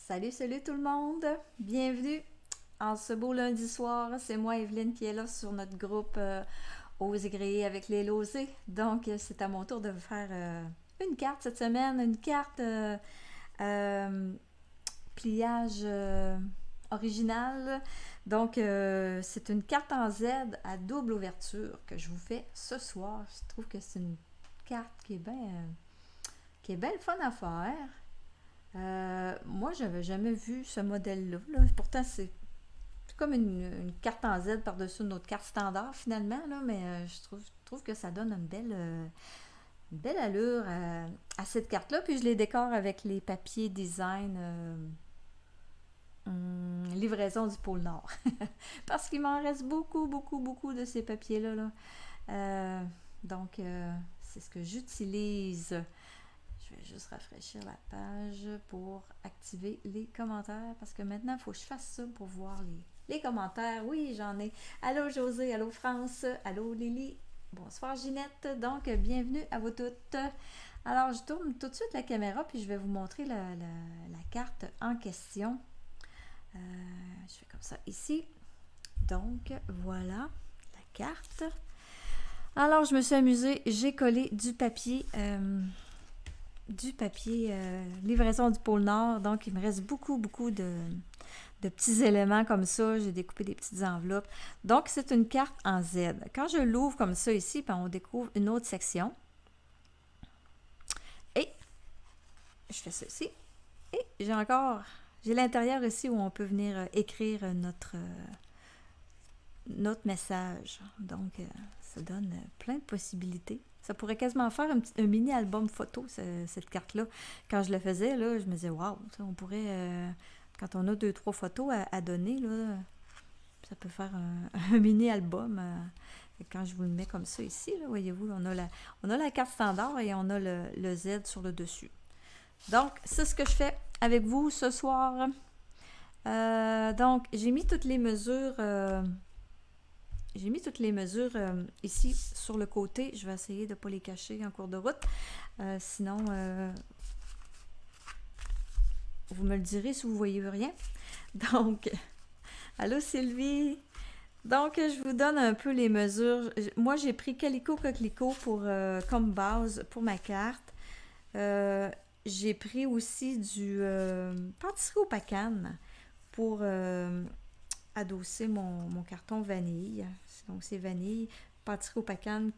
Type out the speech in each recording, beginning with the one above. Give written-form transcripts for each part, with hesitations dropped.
Salut, salut tout le monde! Bienvenue en ce beau lundi soir. C'est moi, Evelyne, qui est là sur notre groupe Oser griller avec les losés. Donc, c'est à mon tour de vous faire une carte cette semaine. Une carte euh, pliage original. Donc, c'est une carte en Z à double ouverture que je vous fais ce soir. Je trouve que c'est une carte qui est bien le fun à faire. Moi, j'avais jamais vu ce modèle-là. Pourtant, c'est comme une carte en Z par-dessus une autre carte standard, finalement, là, mais je trouve que ça donne une belle allure à cette carte-là. Puis je les décore avec les papiers design livraison du pôle Nord. Parce qu'il m'en reste beaucoup, beaucoup, beaucoup de ces papiers-là. Là. Donc, c'est ce que j'utilise. Je vais juste rafraîchir la page pour activer les commentaires parce que maintenant, il faut que je fasse ça pour voir les commentaires. Oui, j'en ai. Allô José, allô France, allô Lily. Bonsoir Ginette. Donc, bienvenue à vous toutes. Alors, je tourne tout de suite la caméra puis je vais vous montrer la carte en question. Je fais comme ça ici. Donc, voilà la carte. Alors, je me suis amusée. J'ai collé du papier livraison du pôle Nord. Donc, il me reste beaucoup, beaucoup de petits éléments comme ça. J'ai découpé des petites enveloppes. Donc, c'est une carte en Z. Quand je l'ouvre comme ça ici, ben, on découvre une autre section. Et je fais ça ici. Et j'ai l'intérieur ici où on peut venir écrire notre message. Donc, ça donne plein de possibilités. Ça pourrait quasiment faire un mini-album photo, cette carte-là. Quand je le faisais, là, je me disais, waouh, on pourrait, quand on a 2-3 photos à donner, là, ça peut faire un mini-album. Quand je vous le mets comme ça ici, là, voyez-vous, on a la carte standard et on a le Z sur le dessus. Donc, c'est ce que je fais avec vous ce soir. Donc, j'ai mis toutes les mesures... ici sur le côté. Je vais essayer de ne pas les cacher en cours de route. Sinon, vous me le direz si vous voyez rien. Donc, allô Sylvie. Donc, je vous donne un peu les mesures. Moi, j'ai pris Calico Coquelicot comme base pour ma carte. J'ai pris aussi du pâtisserie au pacane pour adosser mon carton vanille. Donc, c'est vanille, pâtisserie au pacane,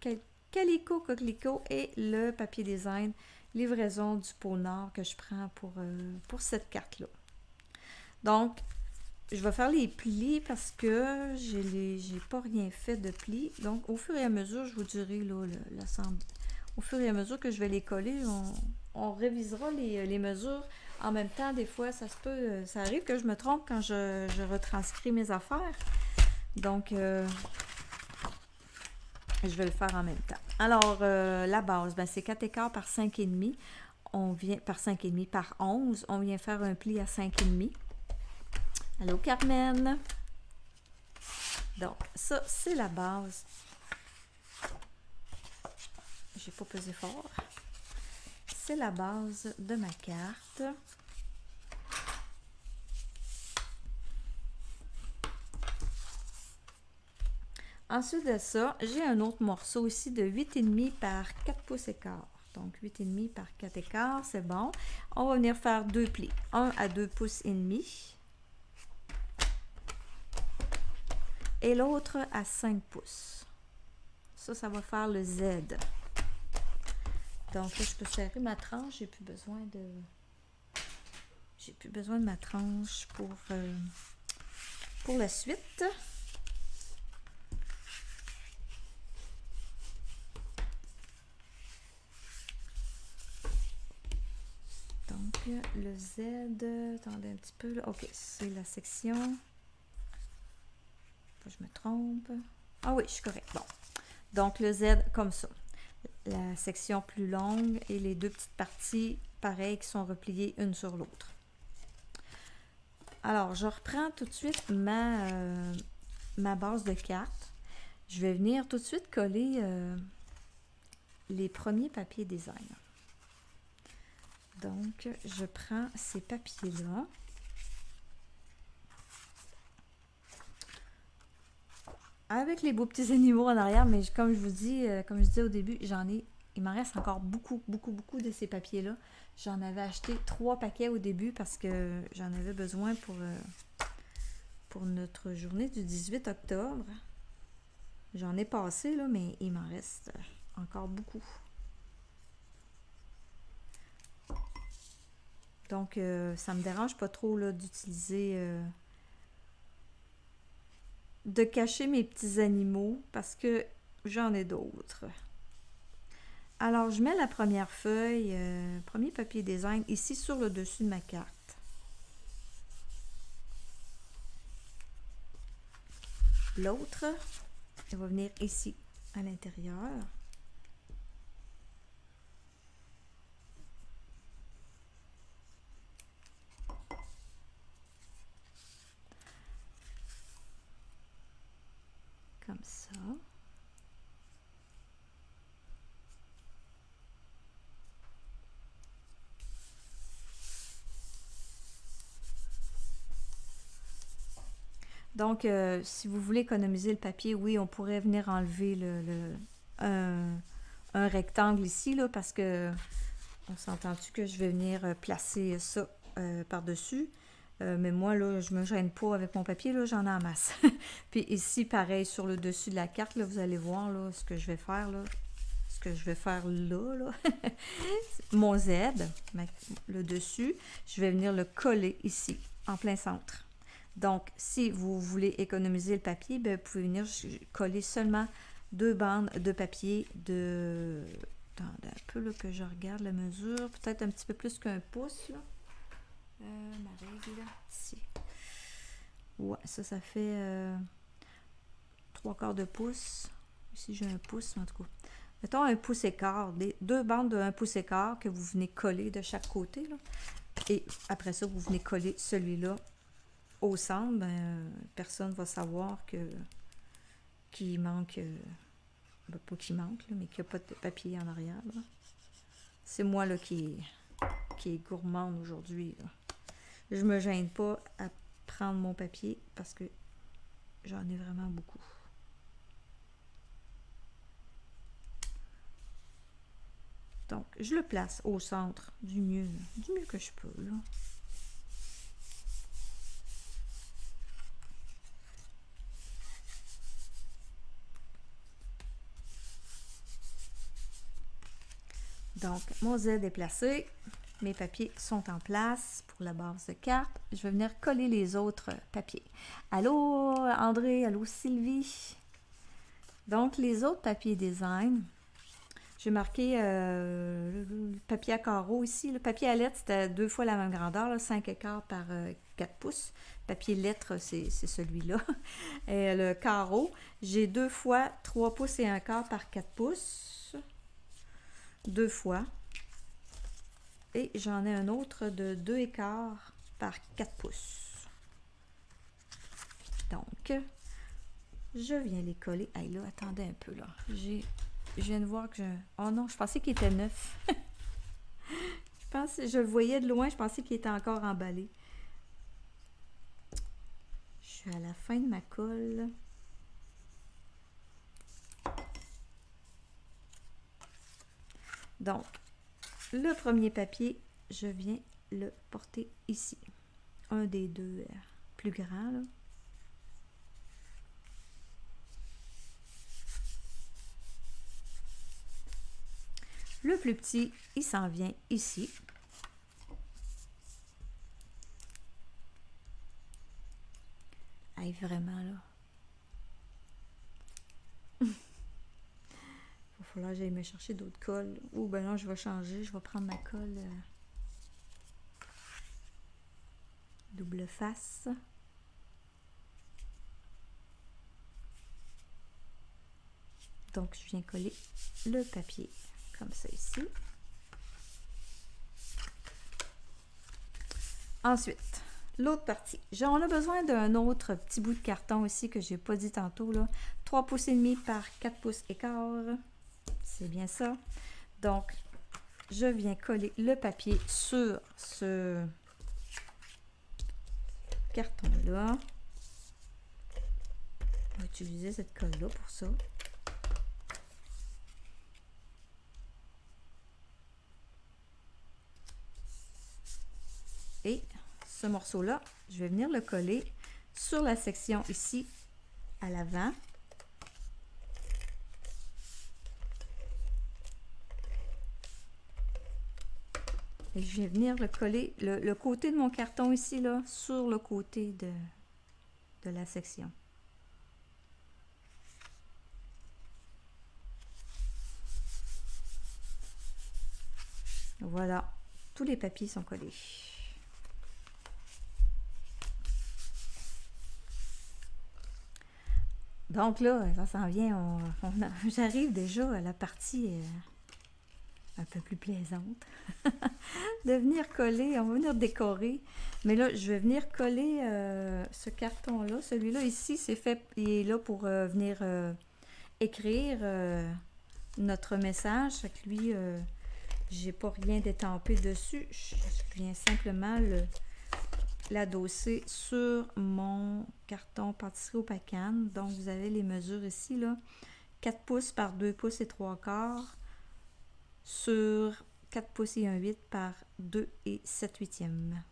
calico, coquelicot et le papier design, livraison du pôle Nord que je prends pour cette carte-là. Donc, je vais faire les plis parce que j'ai pas rien fait de plis. Donc, au fur et à mesure, je vous dirai là, l'assemblage. Au fur et à mesure que je vais les coller, on révisera les mesures. En même temps, des fois, ça arrive que je me trompe quand je retranscris mes affaires. Donc, je vais le faire en même temps. Alors, la base, ben, c'est 4 écarts par 5,5. On vient par 5,5 par 11. On vient faire un pli à 5,5. Allô, Carmen. Donc, ça, c'est la base. J'ai pas pesé fort. C'est la base de ma carte. Ensuite de ça, j'ai un autre morceau ici de 8,5 par 4 pouces écart. Donc 8,5 par 4 écarts, c'est bon. On va venir faire deux plis. Un à 2 pouces et demi. Et l'autre à 5 pouces. Ça va faire le Z. Donc là, je peux serrer ma tranche. J'ai plus besoin de ma tranche pour la suite. Donc, le Z, attendez un petit peu. Là. OK, c'est la section. Faut que je me trompe. Ah oui, je suis correcte. Bon. Donc, le Z comme ça. La section plus longue et les deux petites parties, pareilles, qui sont repliées une sur l'autre. Alors, je reprends tout de suite ma base de carte. Je vais venir tout de suite coller les premiers papiers design. Donc, je prends ces papiers-là. avec les beaux petits animaux en arrière, mais comme je vous dis, comme je disais au début, il m'en reste encore beaucoup, beaucoup, beaucoup de ces papiers-là. J'en avais acheté 3 paquets au début parce que j'en avais besoin pour notre journée du 18 octobre. J'en ai passé, là, mais il m'en reste encore beaucoup. Donc, ça me dérange pas trop là, d'utiliser, de cacher mes petits animaux parce que j'en ai d'autres. Alors, je mets la première feuille, premier papier design, ici sur le dessus de ma carte. L'autre, elle va venir ici, à l'intérieur. Comme ça. Donc, si vous voulez économiser le papier, oui, on pourrait venir enlever un rectangle ici, là, parce que on s'entend-tu que je vais venir placer ça par-dessus. Mais moi, là, je me gêne pas avec mon papier, là, j'en ai en masse. Puis ici, pareil, sur le dessus de la carte, là, vous allez voir là, ce que je vais faire, là. Ce que je vais faire là. Mon Z, le dessus, je vais venir le coller ici, en plein centre. Donc, si vous voulez économiser le papier, bien, vous pouvez venir coller seulement 2 bandes de papier de... Attendez un peu là, que je regarde la mesure. Peut-être un petit peu plus qu'un pouce. Là. Ma règle, ici. Ouais, ça fait 3/4 de pouce. Ici, j'ai un pouce, en tout cas. Mettons un pouce et quart. 2 bandes de 1 pouce et quart que vous venez coller de chaque côté. Là. Et après ça, vous venez coller celui-là au centre, ben, personne ne va savoir qu'il manque, ben, pas qu'il manque, là, mais qu'il n'y a pas de papier en arrière. C'est moi là, qui est gourmande aujourd'hui. Je me gêne pas à prendre mon papier parce que j'en ai vraiment beaucoup. Donc, je le place au centre du mieux que je peux. Là. Donc, mon Z est placé. Mes papiers sont en place pour la base de carte. Je vais venir coller les autres papiers. Allô, André? Allô, Sylvie? Donc, les autres papiers design, j'ai marqué le papier à carreaux ici. Le papier à lettres, c'était 2 fois la même grandeur, là, 5/4 par 4 pouces. Papier lettres, c'est celui-là. Et le carreau, j'ai 2 fois 3 pouces et 1/4 par 4 pouces. 2 fois. Et j'en ai un autre de 2/4 par 4 pouces. Donc, je viens les coller. Hey, là, attendez un peu, là. Je viens de voir que oh non, je pensais qu'il était neuf. Je le voyais de loin, je pensais qu'il était encore emballé. Je suis à la fin de ma colle. Donc, le premier papier, je viens le porter ici. Un des deux plus grands, là. Le plus petit, il s'en vient ici. Hey, vraiment, là. Il va falloir que j'aille me chercher d'autres colles. Ou ben non, je vais changer. Je vais prendre ma colle double face. Donc, je viens coller le papier comme ça ici. Ensuite, l'autre partie. On a besoin d'un autre petit bout de carton ici que je n'ai pas dit tantôt. Là. 3 pouces et demi par 4 pouces et quart. C'est bien ça. Donc, je viens coller le papier sur ce carton-là. On va utiliser cette colle-là pour ça. Et ce morceau-là, je vais venir le coller sur la section ici à l'avant. Et je vais venir le coller, le côté de mon carton ici, là, sur le côté de la section. Voilà, tous les papiers sont collés. Donc là, ça s'en vient, j'arrive déjà à la partie un peu plus plaisante de venir coller, on va venir décorer. Mais là, je vais venir coller ce carton-là. Celui-là ici, c'est fait, il est là pour venir écrire notre message. Fait que lui, j'ai pas rien d'étampé dessus. Je viens simplement l'adosser sur mon carton pâtisserie au Pacane. Donc, vous avez les mesures ici, là. 4 pouces par 2 pouces et 3 quarts sur 4 pouces et 1 8 par 2 et 7 huitièmes.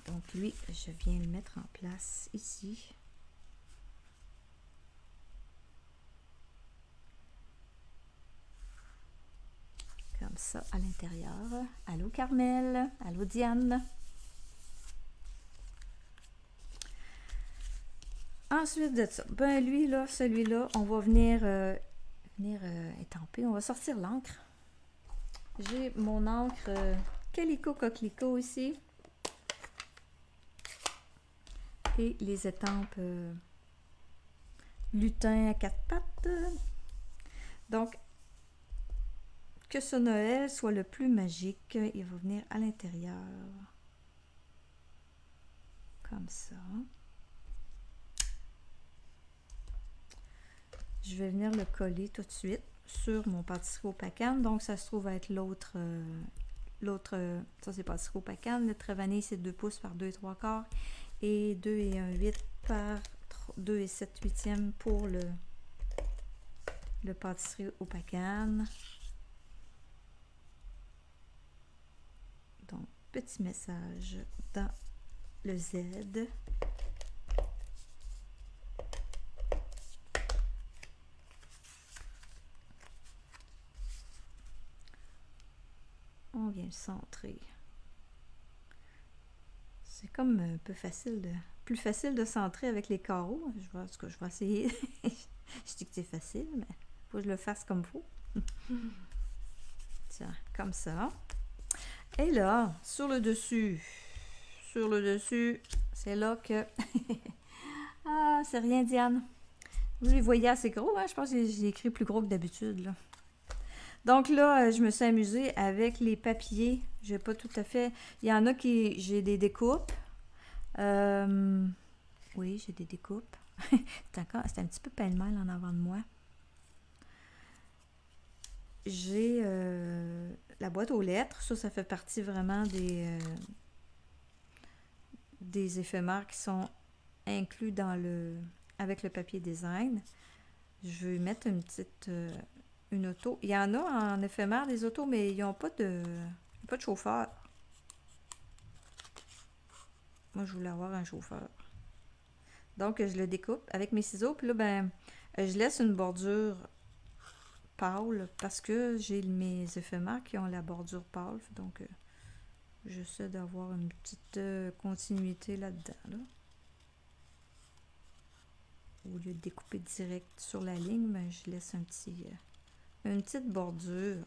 Donc, lui, je viens le mettre en place ici. Comme ça, à l'intérieur. Allô, Carmel. Allô, Diane. Ensuite de ça, ben lui, là, celui-là, on va venir, étamper. On va sortir l'encre. J'ai mon encre Calico Coquelicot ici. Et les étampes lutin à 4 pattes. Donc, que ce Noël soit le plus magique, il va venir à l'intérieur. Comme ça. Je vais venir le coller tout de suite sur mon pâtisserie au Pacane. Donc, ça se trouve à être l'autre, ça c'est pâtisserie au Pacane. Le trait vanille, c'est 2 pouces par 2 et 3 quarts. Et 2 et 1 8 par 2 et 7 huitièmes pour le pâtisserie au Pacane. Donc, petit message dans le Z. On vient le centrer. C'est comme un peu plus facile de centrer avec les carreaux. Je vais essayer. Je dis que c'est facile, mais faut que je le fasse comme il faut. Tiens, comme ça. Et là, sur le dessus, c'est là que... Ah, c'est rien, Diane. Vous les voyez assez gros, hein? Je pense que j'ai écrit plus gros que d'habitude, là. Donc là, je me suis amusée avec les papiers. J'ai pas tout à fait... Il y en a qui... J'ai des découpes. Oui, j'ai des découpes. C'est un petit peu pêle-mêle en avant de moi. J'ai la boîte aux lettres. Ça fait partie vraiment des éphémères qui sont inclus avec le papier design. Je vais mettre une petite... une auto. Il y en a en éphémère des autos, mais ils n'ont pas de chauffeur. Moi, je voulais avoir un chauffeur. Donc, je le découpe avec mes ciseaux. Puis là, ben, je laisse une bordure pâle parce que j'ai mes éphémères qui ont la bordure pâle. Donc, j'essaie d'avoir une petite continuité là-dedans. Là. Au lieu de découper direct sur la ligne, ben, je laisse une petite bordure.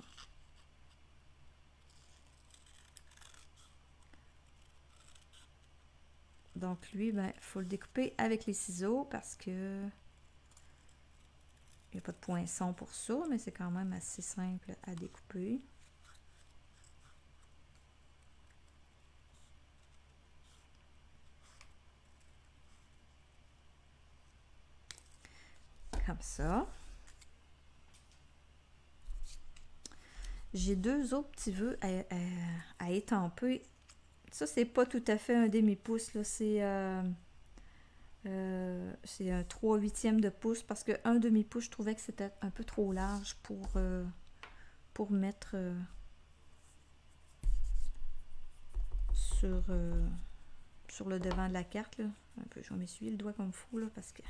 Donc lui, ben, faut le découper avec les ciseaux parce que il n'y a pas de poinçon pour ça, mais c'est quand même assez simple à découper. Comme ça. J'ai deux autres petits vœux à étamper. Ça, c'est pas tout à fait un demi-pouce, là. C'est un 3/8 de pouce parce que un demi-pouce, je trouvais que c'était un peu trop large pour mettre sur, sur le devant de la carte, là. Un peu, je vais m'essuyer le doigt comme fou, là, parce que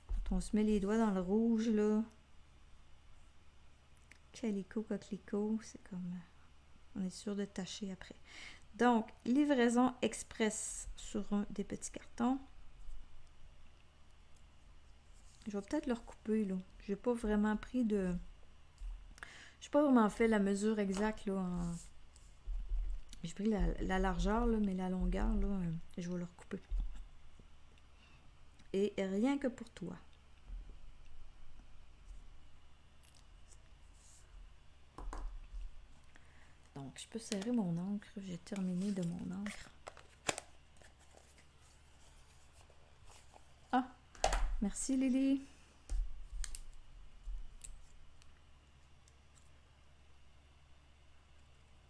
quand on se met les doigts dans le rouge, là, calico, coquelicot, c'est comme... On est sûr de tâcher après. Donc, livraison express sur un des petits cartons. Je vais peut-être le recouper, là. J'ai pas vraiment pris de... J'ai pas vraiment fait la mesure exacte, là. J'ai pris la largeur, là, mais la longueur, là, je vais le recouper. Et rien que pour toi. Donc, je peux serrer mon encre. J'ai terminé de mon encre. Ah! Merci, Lily.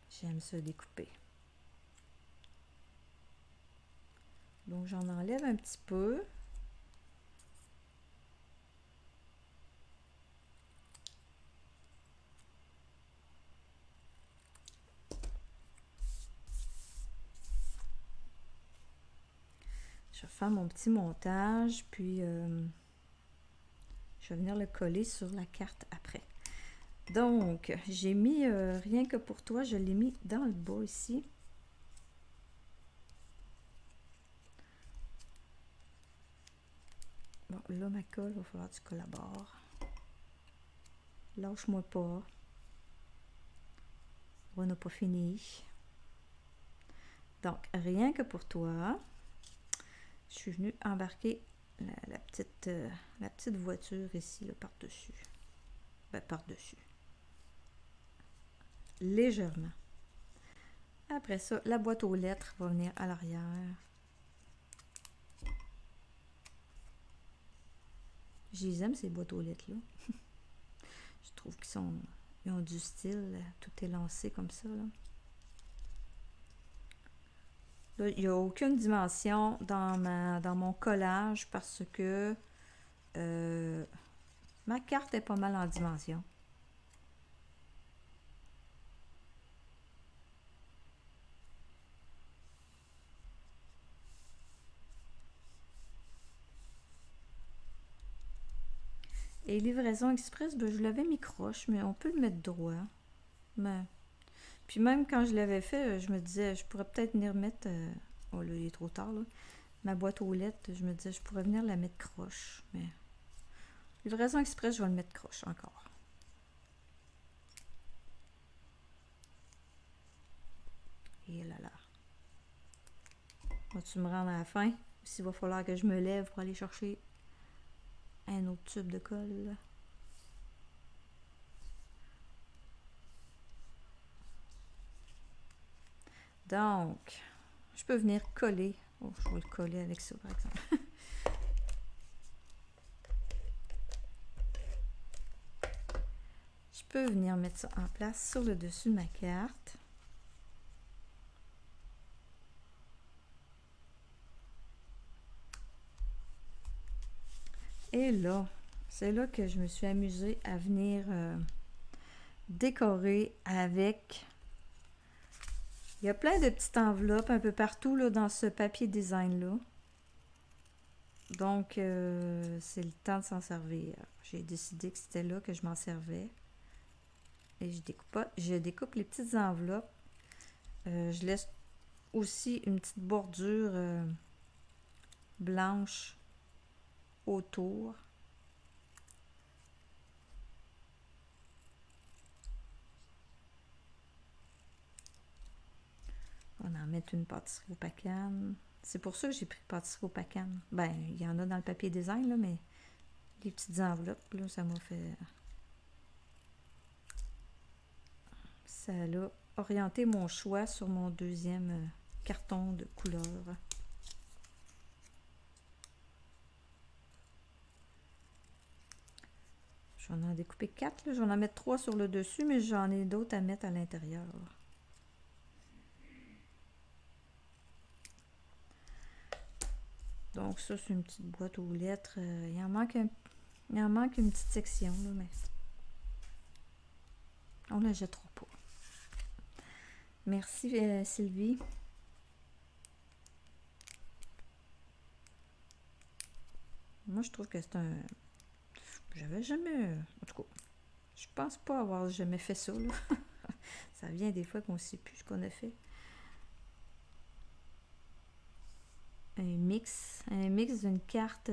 J'aime ça découper. Donc, j'en enlève un petit peu. Je vais faire mon petit montage, puis je vais venir le coller sur la carte après. Donc, j'ai mis rien que pour toi, je l'ai mis dans le bas ici. Bon, là, ma colle, il va falloir que tu collabores. Lâche-moi pas. On n'a pas fini. Donc, rien que pour toi, je suis venue embarquer la petite voiture ici, là, par-dessus. Ben, par-dessus. Légèrement. Après ça, la boîte aux lettres va venir à l'arrière. Je les aime, ces boîtes aux lettres-là. Je trouve ils ont du style. Tout est lancé comme ça, là. Là, il n'y a aucune dimension dans mon collage parce que ma carte est pas mal en dimension. Et livraison express, ben, je l'avais mis croche, mais on peut le mettre droit. Mais... Puis même quand je l'avais fait, je me disais, je pourrais peut-être venir mettre... oh là, il est trop tard, là. Ma boîte aux lettres, je me disais, je pourrais venir la mettre croche. Mais livraison express, je vais le mettre croche encore. Et là là. Vas-tu me rendre à la fin? S'il va falloir que je me lève pour aller chercher un autre tube de colle. Donc, je peux venir coller. Oh, je vais le coller avec ça, par exemple. Je peux venir mettre ça en place sur le dessus de ma carte. Et là, c'est là que je me suis amusée à venir décorer avec... Il y a plein de petites enveloppes un peu partout là, dans ce papier design-là. Donc, c'est le temps de s'en servir. J'ai décidé que c'était là que je m'en servais. Et je découpe les petites enveloppes. Je laisse aussi une petite bordure blanche autour. On en met une pâtisserie au pacane. C'est pour ça que j'ai pris pâtisserie au pacane. Ben, il y en a dans le papier design, là, mais les petites enveloppes, là, ça m'a fait... Ça a orienté mon choix sur mon deuxième carton de couleur. Je je vais en découper 4. Là. Je vais en mettre 3 sur le dessus, mais j'en ai d'autres à mettre à l'intérieur. Donc ça, c'est une petite boîte aux lettres. Il en manque une petite section, là, mais on ne la jettera pas. Merci Sylvie. Moi, je trouve que c'est un... J'avais jamais... En tout cas, je pense pas avoir jamais fait ça, là. Ça vient des fois qu'on ne sait plus ce qu'on a fait. Un mix d'une carte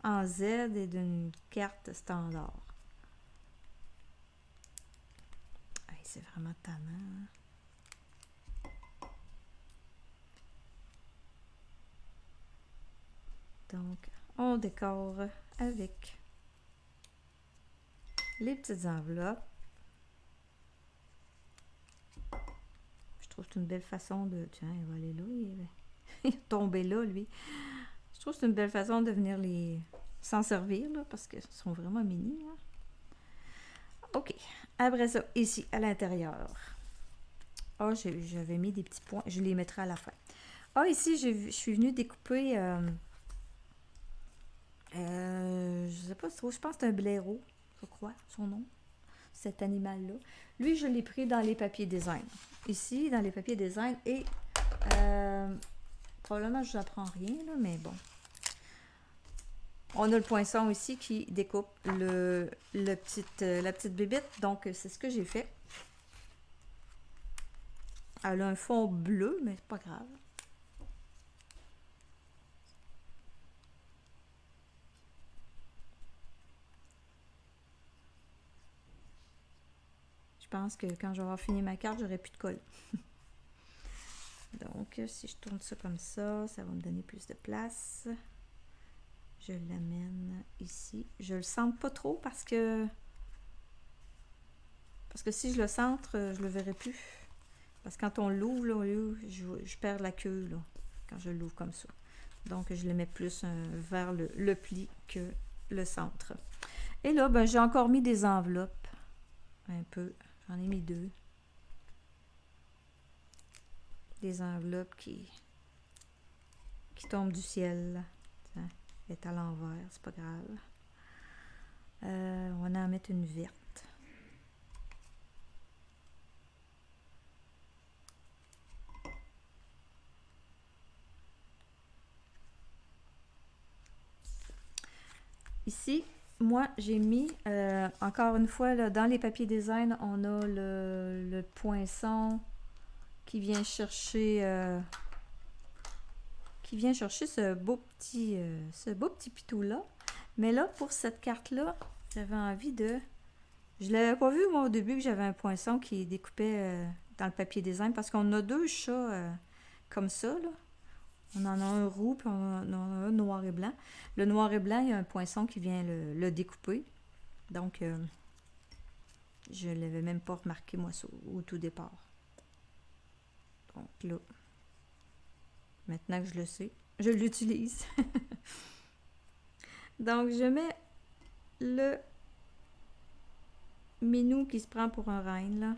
en Z et d'une carte standard. Hey, c'est vraiment tannant. Hein? Donc, on décore avec les petites enveloppes. Je trouve que c'est une belle façon de... Tiens, il va aller là. Il est tombé là, lui. Je trouve que c'est une belle façon de venir s'en servir, là, parce qu'ils sont vraiment mini. Là. OK. Après ça, ici, à l'intérieur. Ah, j'avais mis des petits points. Je les mettrai à la fin. Ah, ici, je suis venue découper... je sais pas trop. Je pense que c'est un blaireau, je crois, son nom. Cet animal-là. Lui, je l'ai pris dans les papiers design. Ici, dans les papiers design. Et probablement, je n'apprends rien, là, mais bon. On a le poinçon ici qui découpe la petite bébête. Donc, c'est ce que j'ai fait. Elle a un fond bleu, mais c'est pas grave. Je pense que quand je vais avoir fini ma carte, j'aurai plus de colle. Donc, si je tourne ça comme ça, ça va me donner plus de place. Je l'amène ici. Je le centre pas trop parce que si je le centre, je le verrai plus. Parce que quand on l'ouvre, là, je perds la queue là, quand je l'ouvre comme ça. Donc, je le mets plus vers le pli que le centre. Et là, ben, j'ai encore mis des enveloppes. Un peu. J'en ai mis 2. Des enveloppes qui tombent du ciel. Tiens, elle est à l'envers, c'est pas grave. On va en mettre une verte. Ici, moi, j'ai mis, encore une fois, là, dans les papiers design, on a le poinçon qui vient chercher ce beau petit pitou-là. Mais là, pour cette carte-là, j'avais envie de... Je l'avais pas vu, moi, au début, que j'avais un poinçon qui découpait dans le papier design, parce qu'on a 2 chats comme ça, là. On en a un roux, puis on en a un noir et blanc. Le noir et blanc, il y a un poinçon qui vient le découper. Donc, je ne l'avais même pas remarqué, moi, au tout départ. Donc là, maintenant que je le sais, je l'utilise. Donc, je mets le minou qui se prend pour un renne, là.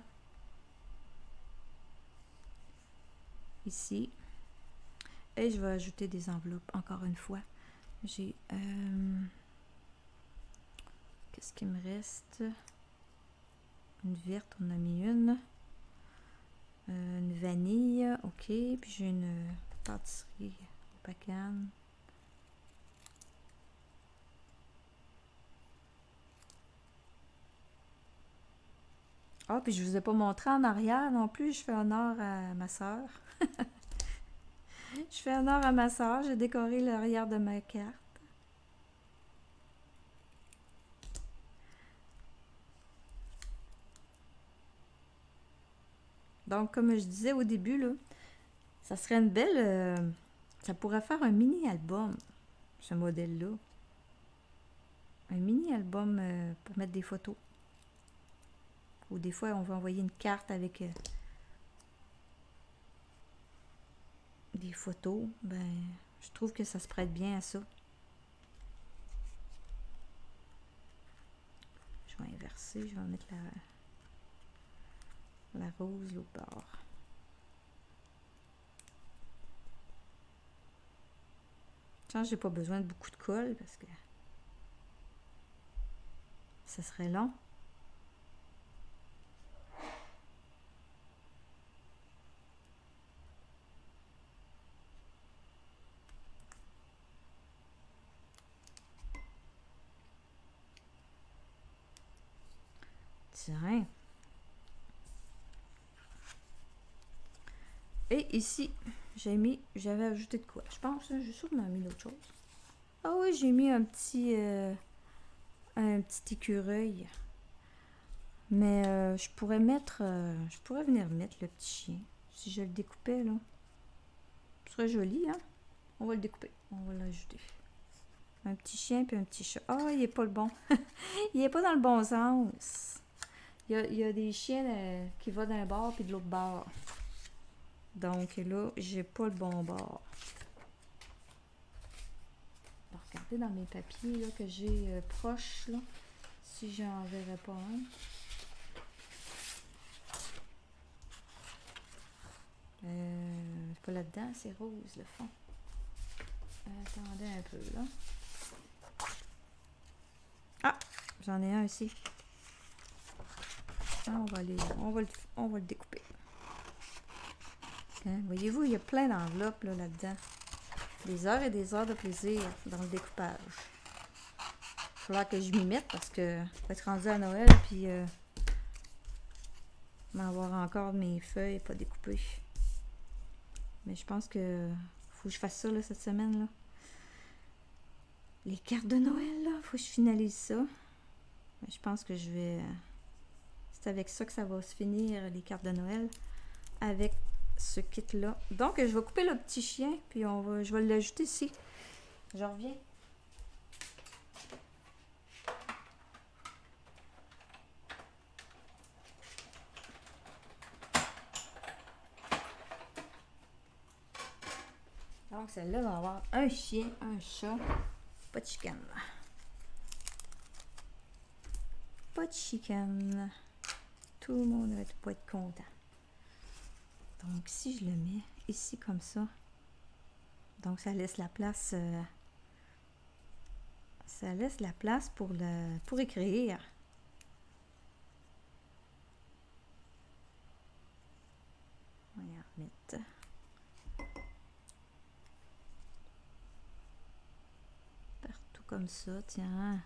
Ici. Et je vais ajouter des enveloppes, encore une fois. J'ai... qu'est-ce qu'il me reste? Une verte, on a mis une. Une vanille, ok. Puis j'ai une pâtisserie pacane. Ah, puis je vous ai pas montré en arrière non plus. Je fais honneur à ma soeur. Je fais honneur à ma soeur. J'ai décoré l'arrière de ma carte. Donc, comme je disais au début, là, ça serait une belle... ça pourrait faire un mini-album, ce modèle-là. Un mini-album pour mettre des photos. Ou des fois, on va envoyer une carte avec des photos. Ben, je trouve que ça se prête bien à ça. inversé. Je vais mettre la rose l'autre bord. Je pense que j'ai pas besoin de beaucoup de colle parce que ça serait long. Tiens. Et ici, j'avais ajouté de quoi? Je pense, hein, j'ai sûrement mis d'autres choses. Ah oui, j'ai mis un petit écureuil. Mais je pourrais venir mettre le petit chien. Si je le découpais, là. Ce serait joli, hein? On va le découper. On va l'ajouter. Un petit chien puis un petit chat. Ah, il est pas le bon. Il est pas dans le bon sens. Il y a des chiens qui vont d'un bord puis de l'autre bord. Donc là, j'ai pas le bon bord. Je vais regarder dans mes papiers là, que j'ai proches, là, si j'en verrais pas un. C'est pas là-dedans, c'est rose le fond. Attendez un peu là. Ah, j'en ai un ici. Ah, on va le découper. Hein, voyez-vous, il y a plein d'enveloppes là-dedans. Des heures et des heures de plaisir dans le découpage. Il va falloir que je m'y mette parce que je vais être rendu à Noël puis m'avoir encore mes feuilles pas découpées. Mais je pense que faut que je fasse ça là, cette semaine là. Les cartes de Noël là, faut que je finalise ça. Mais je pense que je vais... c'est avec ça que ça va se finir, les cartes de Noël. Avec ce kit-là. Donc, je vais couper le petit chien, puis je vais l'ajouter ici. Je reviens. Donc, celle-là va avoir un chien, un chat. Pas de chicane. Pas de chicane. Tout le monde va être content. Donc, si je le mets ici comme ça, donc ça laisse la place... ça laisse la place pour écrire. On va y en remettre. Partout comme ça, tiens.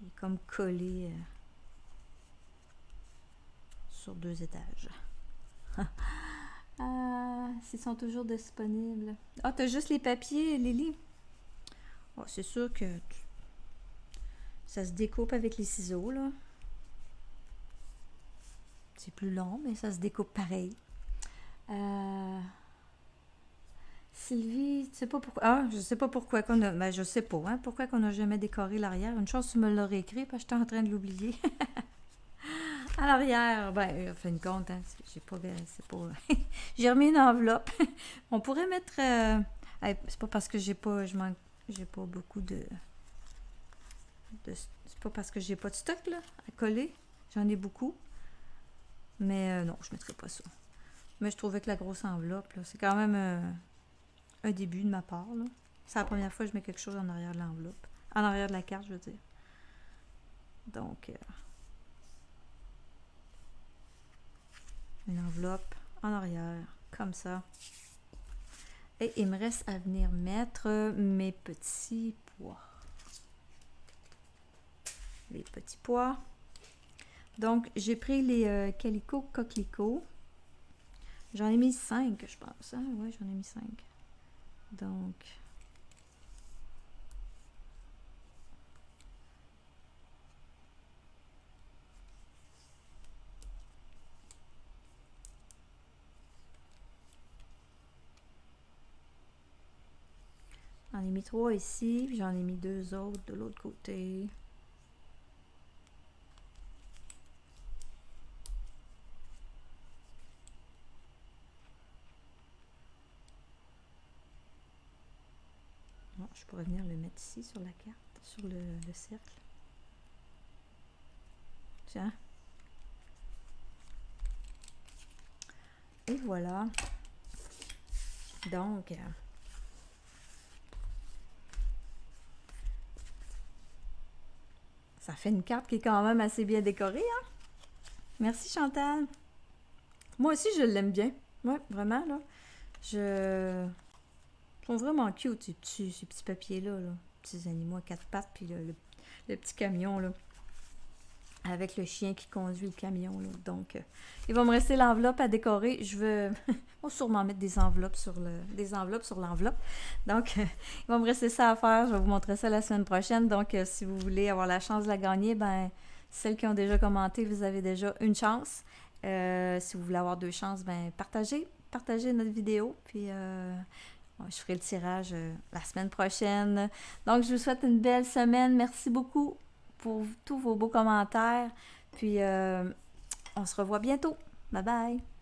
Il est comme collé sur 2 étages. Ah, s'ils sont toujours disponibles. Ah, t'as juste les papiers, Lily? Oh, c'est sûr que ça se découpe avec les ciseaux, là. C'est plus long, mais ça se découpe pareil. Sylvie, tu sais pas pourquoi... Ah, je sais pas pourquoi qu'on a... Ben, je sais pas, hein, pourquoi qu'on n'a jamais décoré l'arrière. Une chose, tu me l'aurais écrit, parce que j'étais en train de l'oublier. À l'arrière, ben, en fin de compte, hein, j'ai pas... C'est pas... j'ai remis une enveloppe. On pourrait mettre... c'est pas parce que j'ai pas... J'ai pas beaucoup de... C'est pas parce que j'ai pas de stock, là, à coller. J'en ai beaucoup. Mais non, je mettrai pas ça. Mais je trouvais que la grosse enveloppe, là, c'est quand même un début de ma part, là. C'est la première fois que je mets quelque chose en arrière de l'enveloppe. En arrière de la carte, je veux dire. Donc, une enveloppe en arrière, comme ça. Et il me reste à venir mettre mes petits pois. Les petits pois. Donc, j'ai pris les Calico Coquelicot. J'en ai mis 5, je pense. Hein? Oui, j'en ai mis 5. Donc... j'en ai mis 3 ici, puis j'en ai mis 2 autres de l'autre côté. Bon, je pourrais venir le mettre ici sur la carte, sur le cercle. Tiens. Et voilà. Donc, ça fait une carte qui est quand même assez bien décorée, hein? Merci Chantal. Moi aussi, je l'aime bien. Ouais, vraiment, là. Ils sont vraiment cute, ces petits papiers-là, là. Petits animaux à quatre pattes, puis le petit camion, là. Avec le chien qui conduit le camion, là. Donc, il va me rester l'enveloppe à décorer. Je vais sûrement mettre des enveloppes sur l'enveloppe. Donc, il va me rester ça à faire. Je vais vous montrer ça la semaine prochaine. Donc, si vous voulez avoir la chance de la gagner, ben celles qui ont déjà commenté, vous avez déjà une chance. Si vous voulez avoir deux chances, ben partagez notre vidéo. Puis, je ferai le tirage la semaine prochaine. Donc, je vous souhaite une belle semaine. Merci beaucoup pour tous vos beaux commentaires. Puis, on se revoit bientôt. Bye bye!